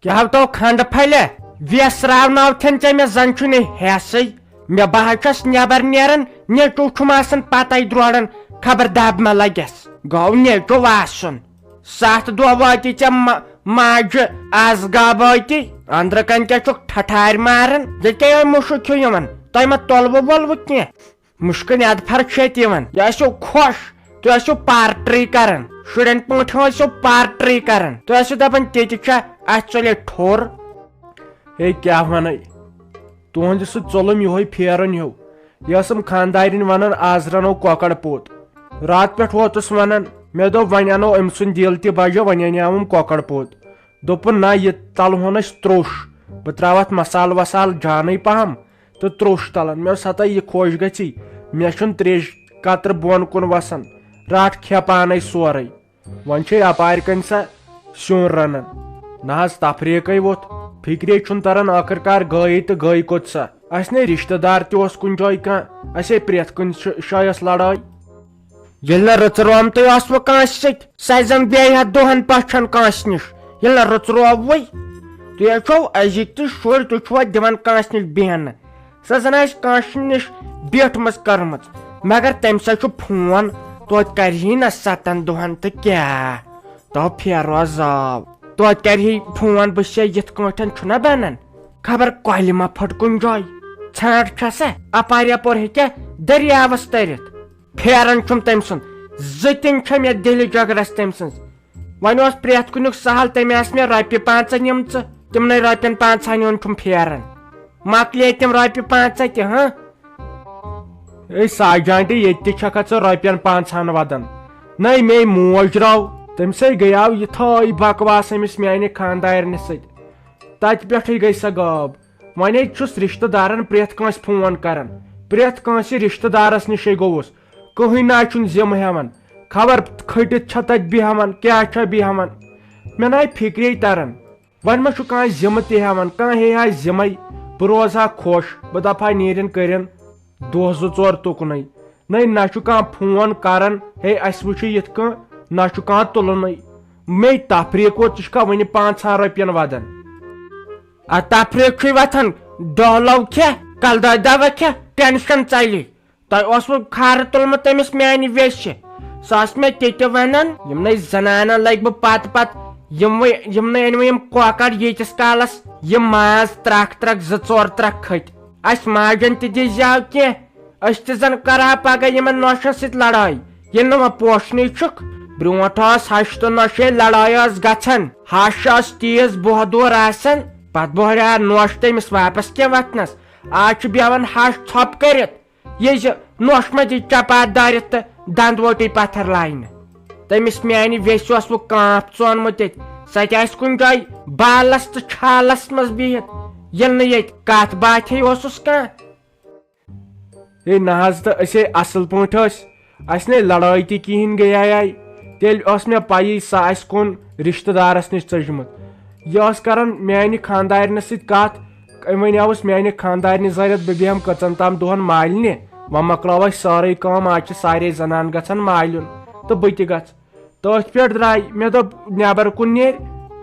Kya to khand phaile Viesrav nauthen che me zanchuni hesai me bahachas nebar neran ne chumasan patay droran khabardab ma lages go ne vasun sat do vati che maj az gabati andra kan ke chuk thatar maran je ke mushu kyuman tay ma tolbo bolbu ke mushkin ad fark shet yaman ya shu khosh tu asu partry karan shuren puthwa shu partry karan tu asu dapan techa actually thor Hey kya vanai tuhand su cholum yoy pheran yo yasam khandairin vanan azrano kokad pot raat peth votus vanan me do vanano emsun dilti bajo vanyanamum kokad pot dopun na ye talhonas trosh betrawat masal wasal janai paham to trosh talan me sata ye khosh gachi me shun tresh katr bon kun wasan raat khyapanai sorai vanche apair kansa shun ranan nahas tafriqai vot fikre chun taran akarkar gai to gai kotsa asne rishtadar te os kun joy ka ase pret kun shayas ladai yella rotsrom te aswa kansik saizam be ha dohan pachan kansnish yella rotsrovoi tu yacho ajik tu shor tu chwa divan kansnish behan sazanash kansnish betmas karmat magar temsa chu phone to karhina satan dohan te kya to phiarozav تو کرہی phone بس یت کٹن چھنا بنان خبر کۄلہِ ما پھٹکن جاے ژھانٹ چھسا اپار یپور ہیکیا دریاوس ترِتھ پھیران چھم تم سُنٛد زٕتِن چھم یتھ دِلہِ جگرس تم سٕنٛز وۄنۍ اوس پرٛٮ۪تھ کُنیُک سہل تٔمۍ آسہٕ مےٚ رۄپیہِ 5 نِمژٕ تِمنٕے رۄپین 5 نیُن چھُم پھیران مۄکلے تِم رۄپیہِ 5 تہِ ہاں اے ساجانٹی ییٚتہِ تہِ چھکھا ژٕ رۄپین 5 ودان نَے مے موج درٛاو تم سے گیاو یتھاے بکواس امس میانہِ خاندارنہِ سۭتۍ تتہِ پٮ۪ٹھٕے گٔے سۄ غٲب وۄنۍ چھُس رشتہٕ دارن پرٛٮ۪تھ کٲنٛسہِ فون کران پرٛٮ۪تھ کٲنٛسہِ رشتہٕ دارس نِشے گوٚوُس کٕہٕنۍ نہ چھُنہٕ ذِمہٕ ہٮ۪وان خبر کھٔٹِتھ چھا تتہِ بیہوان کیاہ چھا بیہوان مےٚ ناے فکرے تران وۄنۍ ما چھُ کانٛہہ ذِمہٕ تہِ ہٮ۪وان کانٛہہ ہے ہا ذِمے بہٕ روزٕ ہا خۄش بہٕ دپہا نیٖرِن کٔرِن دۄہ 2-4 تُکنٕے نہ چھُ کانٛہہ فون کران ہے اسہِ وٕچھِو یِتھ کٔنۍ نہ چھُ کانٛہہ تُلنٕے مے تفریٖق ووت ژٕ چھُکھا وٕنہِ 5 رۄپین ودان تفریٖق چھُے وتھان ڈولو کھے کلداد دوا کھے ٹینشن ژلہِ تۄہہِ اوسوٕ کھارٕ تُلمُت تٔمِس میانہِ ویسہِ سۄ ٲس مےٚ تِتہِ ونان یِمنٕے زنانن لگہِ بہٕ پتہٕ یِمنٕے أنۍ وٕ یِم کۄکر ییٖتِس کالس یِم ماز 2-4 ترٛکھ کھٔتۍ اسہِ ماجن تہِ دِ زیو کینٛہہ أسۍ تہِ زن کرہا پگہہ یِمن نوشن سۭتۍ لڑٲے ییٚلہِ نہٕ وۄنۍ پوشنٕے چھُکھ برونٹھ ٲس ہش تہٕ نۄشے لڑٲے ٲس گژھان ہش ٲس تیز بۄہدور آسان پتہٕ بۄہرِہا نوش تٔمِس واپس کینٛہہ وتھنس آز چھُ بیہوان ہش ژھۄپ کٔرِتھ یہِ زِ نوش ما دِ چپات دٲرِتھ تہٕ دند ووٹٕے پتھر لاینہٕ تٔمِس میانہِ ویسہِ اوس وۄنۍ کانٛپ ژونمُت ییٚتہِ سۄ تہِ آسہِ کُنہِ جایہِ بالس تہٕ چھالس منٛز بِہِتھ ییٚلہِ نہٕ ییٚتہِ کتھ باتھے اوسُس کانٛہہ ہے نہ حظ تہٕ أسے اصل پٲٹھۍ ٲسۍ اسہِ نَے لڑٲے تہِ کِہیٖنۍ گٔیے تیٚلہِ ٲس مےٚ پیی سۄ آسہِ کُن رشتہٕ دارس نِش ژٔجمُت یہِ ٲس کران میانہِ خاندارنہِ سۭتۍ کتھ أمۍ ونیاوُس میانہِ خاندارنہِ ذٔریعہٕ بہٕ بیہمہٕ کٔژن تام دۄہن مالنہِ وۄنۍ مۄکلٲو اسہِ سٲرٕے کٲم آز چھِ سارے زنان گژھان مالُن تہٕ بہٕ تہِ گژھٕ تٔتھۍ پٮ۪ٹھ درٛاے مےٚ دوٚپ نٮ۪بر کُن نیرِ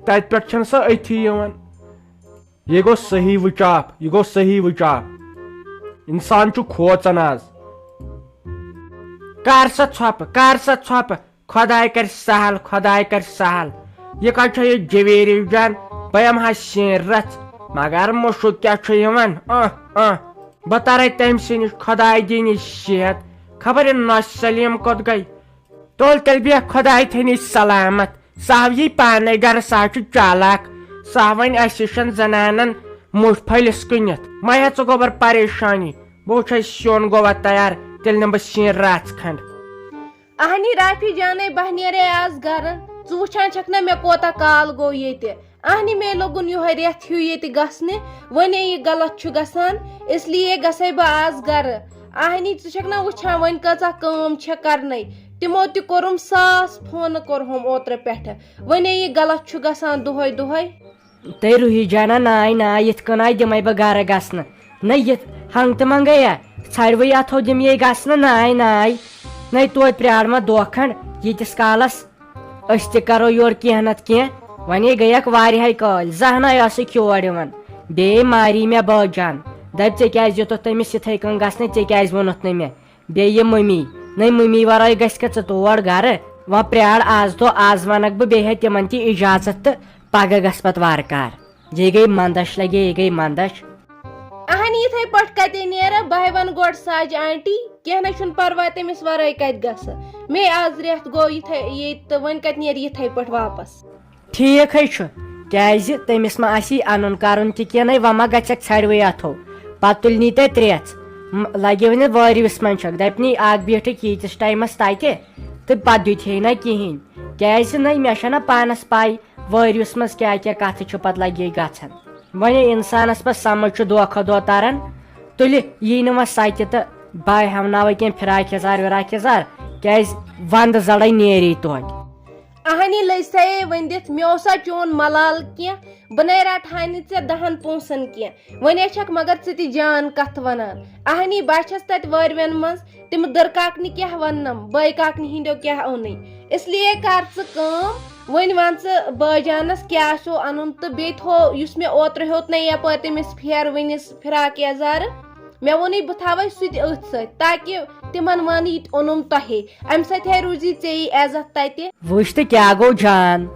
تتہِ پٮ۪ٹھ چھنہٕ سۄ أتھی یِوان یہِ گوٚو صحیح وٕچاپ انسان چھُ کھوژان آز کر سا ژھۄپہٕ خۄداے کرِ سہل یہِ کتہِ چھےٚ یہِ جویری جان بہٕ یِمہٕ ہا شیٖنرَژھ مگر مُشُک کیاہ چھُ یِوان بہٕ ترے تٔمۍ نِش خۄداے دِنہِ صحت خبر یہِ نۄش سلیٖم کوٚت گٔے تیٚلہِ بیٚہہ خۄداے تھٲینی سلامت سۄ آو یی پانے گرٕ سۄ چھُ چالاک سۄ وۄنۍ اسہِ ہِشن زنانن مُٹھ پھٔلِس کٕنِتھ وۄنۍ ہٮ۪ژٕ گوبر پریشانی بہٕ وٕچھے سیُن گوٚوا تیار تیٚلہِ نِمہٕ بہٕ شیٖنرَژھ کھنٛڈ اہنی رافی جانے بہ نیرے آز گھر ژٕ وٕچھان چھکھ نا مےٚ کوتاہ کال گوٚو ییٚتہِ اہنی مے لوگُن یِہوے رٮ۪تھ ہیوٗ ییٚتہِ گژھنہِ وۄنۍ یہِ غلط چھُ گژھان اس لیے گژھے بہٕ آز گرٕ اہنی ژٕ چھکھ نا وٕچھان وۄنۍ کۭژاہ کٲم چھےٚ کرنے تِمو تہِ کوٚرُم 1000 فونہٕ کوٚرہُم اوترٕ پٮ۪ٹھٕ وۄنۍ یہِ غلط چھُ گژھان دۄہے تُہۍ روٗہی جانا نا یِتھ کٔنۍ آیہِ دِمے بہٕ گرٕ گژھنہٕ نہ یِتھ ہنگ تہٕ منگیا ژھرِوٕے اتھو دِم یے گژھنہٕ ناے نَے توتہِ پرٛار مہ دۄہ کھنٛڈ ییٖتِس کالس أسۍ تہِ کرو یورٕ کینٛہہ نتہٕ کینٛہہ ونے گیک واریاہ کال زہنا ٲسٕکھ یور یِوان بیٚیہِ ماری مےٚ بٲجان دَپہِ ژےٚ کیٛازِ دِتُتھ تٔمِس یِتھَے کٔنۍ گژھنہٕ ژےٚ کیٛازِ ووٚنُتھ نہٕ مےٚ بیٚیہِ یہِ مٔمی نٔے مٔمی وَرٲے گژھکھٕ ژٕ تور گرٕ وۄنۍ پیار آز دۄہ آز وَنکھ بہٕ بیٚیہِ ہے تِمن تہِ اِجازت تہٕ پگہہ گژھِ پتہٕ وارٕ کارٕ یہِ گٔے منٛدچھ لگے یہِ گٔے منٛدچھ اہن یِتھے پٲٹھۍ کتے نیرٕ بہٕ ون گۄڈٕ ساجہِ آنٹی کینٛہہ نہ چھُنہٕ پرواے تٔمِس ورٲے کتہِ گژھٕ مے آز رٮ۪تھ گوٚو یِتھے ییٚتہِ تہٕ وۄنۍ کتہِ نیرِ یِتھے پٲٹھۍ واپس ٹھیٖکھٕے چھُ کیٛازِ تٔمِس ما آسی اَنُن کرُن تہِ کینٛہہ وۄنۍ ما گژھکھ ژھرِوٕے اتھو پتہٕ تُلنی ژےٚ ترٛیژ لگہِ وۄنۍ وٲرۍوِس منٛز چھکھ دپنی اکھ بیٖٹھٕکھ ییٖتِس ٹایمس تتہِ تہٕ پتہٕ دِتہے نہ کِہینۍ کیٛازِ نٔے مےٚ چھےٚ نہ پانس پاے وٲرۍوِس منٛز کیٛاہ کیٛاہ کتھٕ چھُ پتہٕ لگے گژھان وۄنۍ انسانس پتہٕ سمجھ چھُ دۄہ کھۄتہٕ دۄہ تران تُلہِ یی نہٕ وۄنۍ سچہِ تہٕ بہٕ ہٮ۪وناوے کینٛہہ فراک یزار وراک یزار کیٛازِ ونٛدٕ زڑے نیری توتہِ اہنی لٔج سا وۄنۍ دِتھ مےٚ اوسا چون ملال کینٛہہ بہٕ نے رٹہا نہٕ ژےٚ 10 پونٛسن کینٛہہ وۄنۍ چھکھ مگر ژٕ تہِ جان کتھ ونان اہنی بہٕ چھس تتہِ وٲروین منٛز تِم دٕرکاکنہِ کیٛاہ وننم بٲے کاکنہِ ہِنٛدیو کیٛاہ اوٚنٕے اس لیے کر ژٕ کٲم وۄنۍ ون ژٕ بٲجانس کیٛاہ آسیو انُن تہٕ بیٚیہِ تھوو یُس مےٚ اوترٕ ہیوٚت نہ یپٲرۍ تٔمِس پھیرونِس فراک یزارٕ مےٚ ووٚنُے بہٕ تھاوے سُہ تہِ أتھۍ سۭتۍ تاکہِ تِمن ون یہِ تہِ اوٚنُم تۄہے امہِ سۭتۍ ہے روٗزی ژےٚ عزت تتہِ وٕچھ تہٕ کیٛاہ گوٚو جان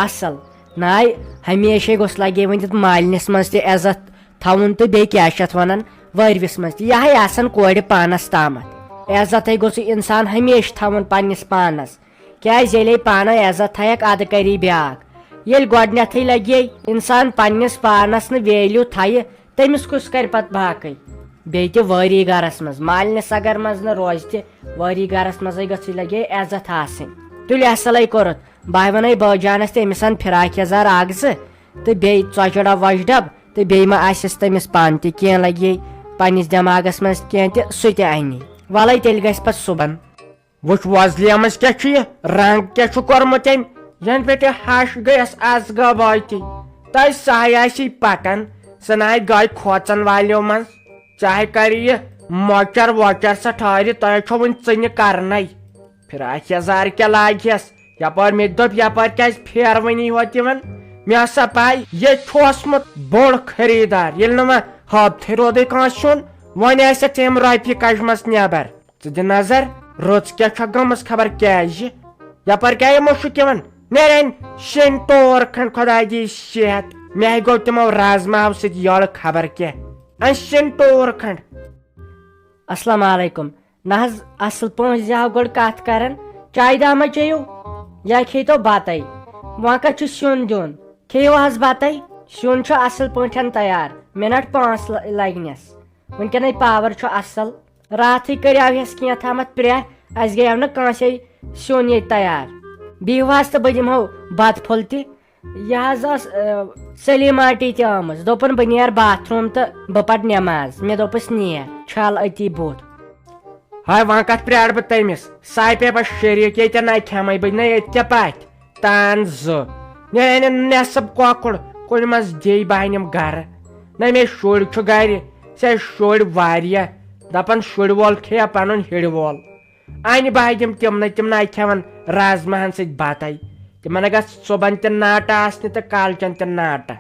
اصل ناے ہمیشے گوٚژھ لگے وۄنۍ مالنِس منٛز تہِ عزت تھاوُن تہٕ بیٚیہِ کیٛاہ چھِ اتھ ونان وٲروِس منٛز تہِ یِہے آسان کورِ پانس تامتھ عزتھے گوٚژھ انسان ہمیشہِ تھاوُن پننِس پانس کیٛازِ ییٚلے پانے عزت تھایکھ ادٕ کری بیٛاکھ ییٚلہِ گۄڈنیتھٕے لگے انسان پننِس پانس نہٕ ویلیوٗ تھایہِ تٔمِس کُس کرِ پتہٕ باقٕے بیٚیہِ تہِ وٲری گرس منٛز مالنِس اگر منٛز نہٕ روزِ تہِ وٲری گرس منٛزٕے گٔژھٕے لگے عزت آسٕنۍ تُلہِ اصلے کوٚرُتھ بہٕ ونے بٲجانس تٔمِس ان فراک یزار اکھ زٕ تہٕ بیٚیہِ ژۄچہِ ڈبہٕ وچہِ ڈبہٕ تہٕ بیٚیہِ ما آسٮ۪س تٔمِس پانہٕ تہِ کینٛہہ لگے پننِس دٮ۪ماغس منٛز کینٛہہ تہِ سُہ تہِ انہِ وَلے تیٚلہِ گژھِ پتہٕ صُبحن وٕچھ وۄزلیمس کیٛاہ چھُ یہِ رنٛگ کیٛاہ چھُ کوٚرمُت أمۍ ینہٕ پٮ۪ٹھ یہِ ہش گٔیس آسگا وٲتی تۄہہِ سہے آسی پٹن سُہ نہٕ گٔے کھوژن والیو منٛز چاہے کرِ یہِ مۄچر وۄچر سا ٹھہرِ تۄہہِ چھو وُنہِ ژٕنہِ کرنے فراک یزار کیٛاہ لاگہس یپٲرۍ مےٚ تہِ دوٚپ یپٲرۍ کیٛازِ پھیروٲنی ہوت یِوان مےٚ ٲس سا پاے ییٚتہِ چھُ اوسمُت بوٚڑ خریٖدار ییٚلہِ نہٕ وۄنۍ ہٲبتھٕے روٗدٕے کٲنٛسہِ چھُن وۄنۍ آسٮ۪کھ ژےٚ یِم رۄپیہِ کجمس نٮ۪بر ژٕ دِ نظر رٕژ کیٛاہ چھکھ گٔمٕژ خبر کیٛازِ یپٲرۍ کیٛاہ یہِ مُشُک یِوان نیرن شیٚنۍ ٹور کھنٛڈ خۄداے دی صحت مےٚ ہے گوٚو تِمو رازماہو سۭتۍ یٔڑ خبر کیٛاہ ان شیٚنۍ ٹور کھنٛڈ السلام علیکم نہ حظ اصل پٲٹھۍ زیو گۄڈٕ کتھ کران چایہِ داما چیٚیِو یا کھیٚیتو بتے وۄنۍ کتھ چھُ سیُن دیُن کھیٚیِو حظ بتے سیُن چھُ اصل پٲٹھۍ تیار منٹ 5 لگنس وٕنکیٚنٕے پاور چھُ اصل راتھٕے کریاوہس کینٛہہ تامتھ پرٛیٚتھ اسہِ گٔیو نہٕ کٲنٛسے سیُن ییٚتہِ تیار بِہِو حظ تہٕ بہٕ دِمہو بتہٕ پھوٚل تہِ یہِ حظ ٲس سلیٖم آنٹی تہِ آمٕژ دوٚپُن بہٕ نیرٕ باتھ روٗم تہٕ بہٕ پرٕ نٮ۪ماز مےٚ دوٚپُس نیر چھل أتی بُتھ ہاے وۄنۍ کتھ پیارٕ بہٕ تٔمِس ساے پے پتہٕ شریٖک ییٚتٮ۪ن نَے کھٮ۪مے بہٕ نہ ییٚتہِ کیٛاہ پاتہِ تان زٕ مےٚ أنِن نٮ۪صٕب کۄکُر کُنہِ منٛز دے بہٕ انِم گرٕ نہ مےٚ شُرۍ چھُ گرِ ژےٚ شُرۍ واریاہ دپان شُرۍ وول کھیٚیا پنُن ہِرِ وول انہِ بہٕ دِم تِمنٕے تِم نَے کھٮ۪ون رازماہن سۭتۍ بتے تِمن گژھِ صُبحن تہِ ناٹہٕ آسنہِ تہٕ کالچن تہِ ناٹہٕ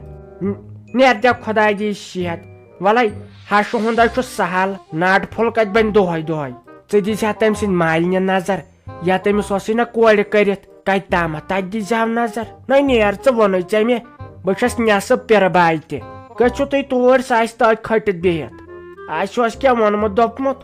نیر دِ خۄداے دی صحت وَلے ہشہٕ ہُنٛدے چھُ سہل ناٹہٕ پھوٚل کتہِ بنہِ دۄہے دۄہے ژٕ دِزِ ہا تٔمۍ سٕنٛدۍ مالنہِ نظر یا تٔمِس اوسُے نہ کورِ کٔرِتھ کتہِ تامتھ تتہِ دِزہو نظر نہ نیر ژٕ ووٚنُے ژےٚ مےٚ بہٕ چھس نٮ۪صٕب پِرٕ باے تہِ گٔژھِو تُہۍ توٗرۍ سُہ آسہِ تٔتھۍ کھٔٹِتھ بِہِتھ آسہِ ہوس کینٛہہ ووٚنمُت دوٚپمُت